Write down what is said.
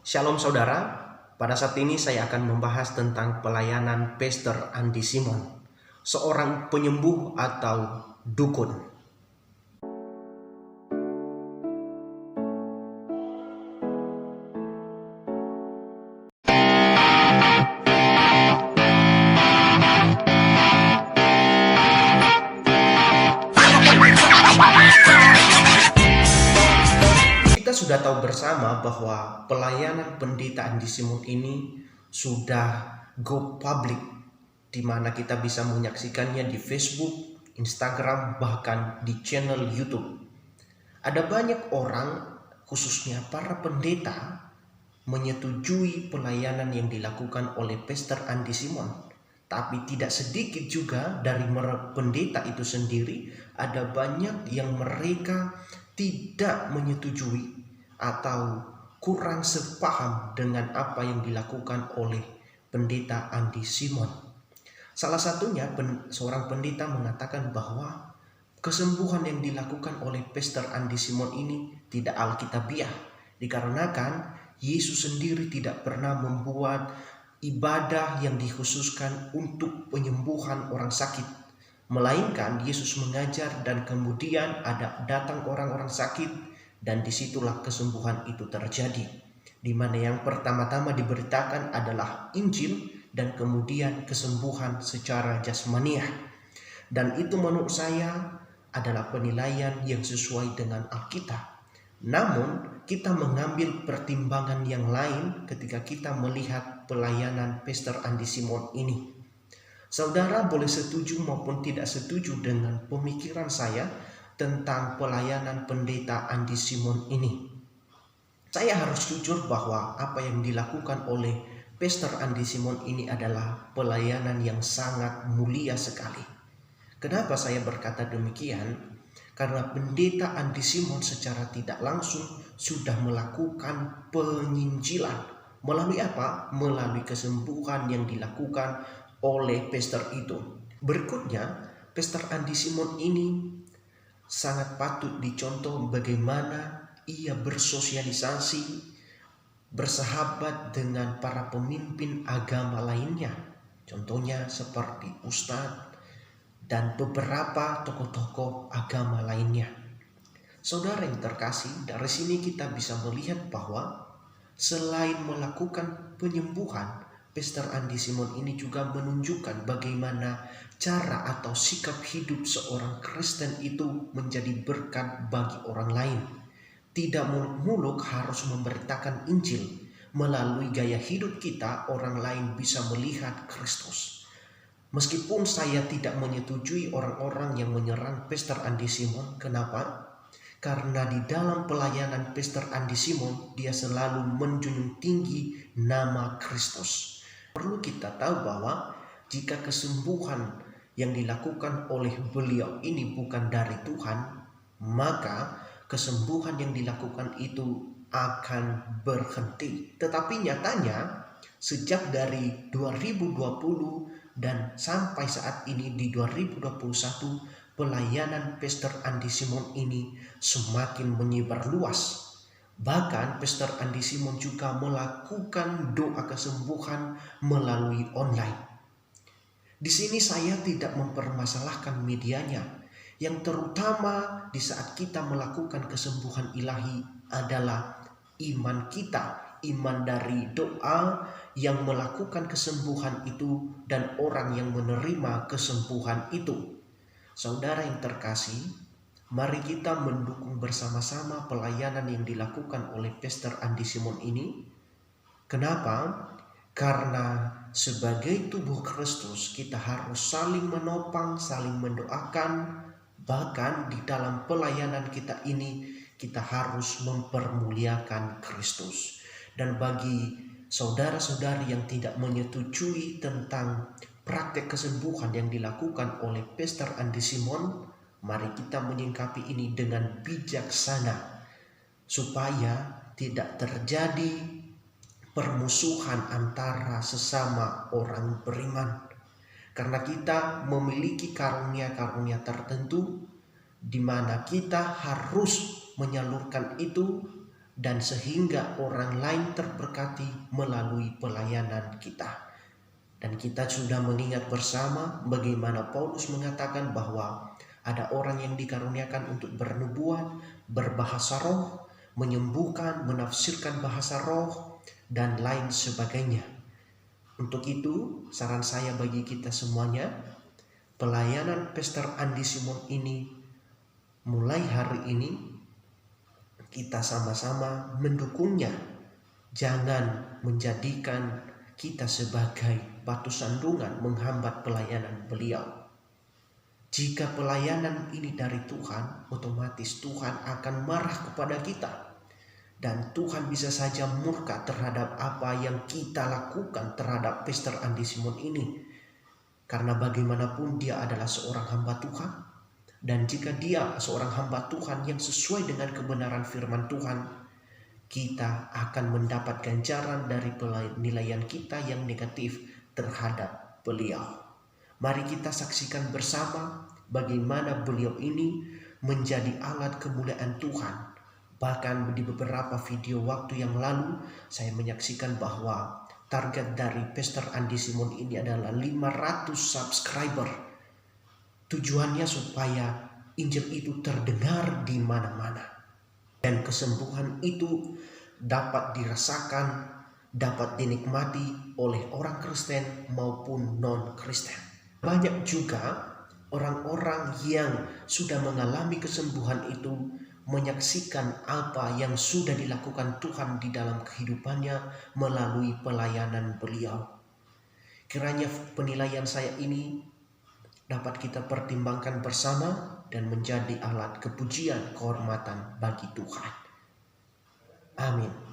Shalom saudara, pada saat ini saya akan membahas tentang pelayanan Pastor Andy Simon, seorang penyembuh atau dukun. Kita sudah tahu bersama bahwa pelayanan pendeta Andy Simon ini sudah go public, di mana kita bisa menyaksikannya di Facebook, Instagram, bahkan di channel YouTube. Ada banyak orang, khususnya para pendeta, menyetujui pelayanan yang dilakukan oleh Pastor Andy Simon. Tapi tidak sedikit juga dari pendeta itu sendiri, ada banyak yang mereka tidak menyetujui atau kurang sepaham dengan apa yang dilakukan oleh pendeta Andy Simon. Salah satunya seorang pendeta mengatakan bahwa kesembuhan yang dilakukan oleh Pastor Andy Simon ini tidak alkitabiah, dikarenakan Yesus sendiri tidak pernah membuat ibadah yang dikhususkan untuk penyembuhan orang sakit. Melainkan Yesus mengajar dan kemudian datang orang-orang sakit dan disitulah kesembuhan itu terjadi. Di mana yang pertama-tama diberitakan adalah Injil dan kemudian kesembuhan secara jasmaniah. Dan itu menurut saya adalah penilaian yang sesuai dengan Alkitab. Namun kita mengambil pertimbangan yang lain ketika kita melihat pelayanan Pastor Andy Simon ini. Saudara boleh setuju maupun tidak setuju dengan pemikiran saya tentang pelayanan pendeta Andy Simon ini. Saya harus jujur bahwa apa yang dilakukan oleh Pastor Andy Simon ini adalah pelayanan yang sangat mulia sekali. Kenapa saya berkata demikian? Karena pendeta Andy Simon secara tidak langsung sudah melakukan penyinjilan. Melalui apa? Melalui kesembuhan yang dilakukan oleh pastor itu. Berikutnya, Pastor Andy Simon ini sangat patut dicontoh bagaimana ia bersosialisasi, bersahabat dengan para pemimpin agama lainnya. Contohnya seperti ustadz dan beberapa tokoh-tokoh agama lainnya. Saudara yang terkasih, dari sini kita bisa melihat bahwa selain melakukan penyembuhan, Pastor Andy Simon ini juga menunjukkan bagaimana cara atau sikap hidup seorang Kristen itu menjadi berkat bagi orang lain. Tidak muluk-muluk harus memberitakan Injil. Melalui gaya hidup kita, orang lain bisa melihat Kristus. Meskipun saya tidak menyetujui orang-orang yang menyerang Pastor Andy Simon, kenapa? Karena di dalam pelayanan Pastor Andy Simon, dia selalu menjunjung tinggi nama Kristus. Perlu kita tahu bahwa jika kesembuhan yang dilakukan oleh beliau ini bukan dari Tuhan, maka kesembuhan yang dilakukan itu akan berhenti. Tetapi nyatanya sejak dari 2020 dan sampai saat ini di 2021, pelayanan Pastor Andy Simon ini semakin menyebar luas. Bahkan Pastor Andy Simon juga melakukan doa kesembuhan melalui online. Di sini saya tidak mempermasalahkan medianya. Yang terutama di saat kita melakukan kesembuhan ilahi adalah iman kita, iman dari doa yang melakukan kesembuhan itu dan orang yang menerima kesembuhan itu. Saudara yang terkasih, mari kita mendukung bersama-sama pelayanan yang dilakukan oleh Pastor Andy Simon ini. Kenapa? Karena sebagai tubuh Kristus kita harus saling menopang, saling mendoakan. Bahkan di dalam pelayanan kita ini kita harus mempermuliakan Kristus. Dan bagi saudara-saudari yang tidak menyetujui tentang praktek kesembuhan yang dilakukan oleh Pastor Andy Simon, mari kita menyikapi ini dengan bijaksana supaya tidak terjadi permusuhan antara sesama orang beriman. Karena kita memiliki karunia-karunia tertentu di mana kita harus menyalurkan itu dan sehingga orang lain terberkati melalui pelayanan kita. Dan kita sudah mengingat bersama bagaimana Paulus mengatakan bahwa ada orang yang dikaruniakan untuk bernubuat, berbahasa roh, menyembuhkan, menafsirkan bahasa roh, dan lain sebagainya. Untuk itu, saran saya bagi kita semuanya, pelayanan Pastor Andi Simon ini mulai hari ini kita sama-sama mendukungnya. Jangan menjadikan kita sebagai batu sandungan menghambat pelayanan beliau. Jika pelayanan ini dari Tuhan, otomatis Tuhan akan marah kepada kita. Dan Tuhan bisa saja murka terhadap apa yang kita lakukan terhadap Pastor Andi Simon ini. Karena bagaimanapun dia adalah seorang hamba Tuhan. Dan jika dia seorang hamba Tuhan yang sesuai dengan kebenaran firman Tuhan, kita akan mendapat ganjaran dari penilaian kita yang negatif terhadap beliau. Mari kita saksikan bersama bagaimana beliau ini menjadi alat kemuliaan Tuhan. Bahkan di beberapa video waktu yang lalu saya menyaksikan bahwa target dari Pastor Andi Simon ini adalah 500 subscriber. Tujuannya supaya Injil itu terdengar di mana-mana. Dan kesembuhan itu dapat dirasakan, dapat dinikmati oleh orang Kristen maupun non-Kristen. Banyak juga orang-orang yang sudah mengalami kesembuhan itu menyaksikan apa yang sudah dilakukan Tuhan di dalam kehidupannya melalui pelayanan beliau. Kiranya penilaian saya ini dapat kita pertimbangkan bersama dan menjadi alat kepujian kehormatan bagi Tuhan. Amin.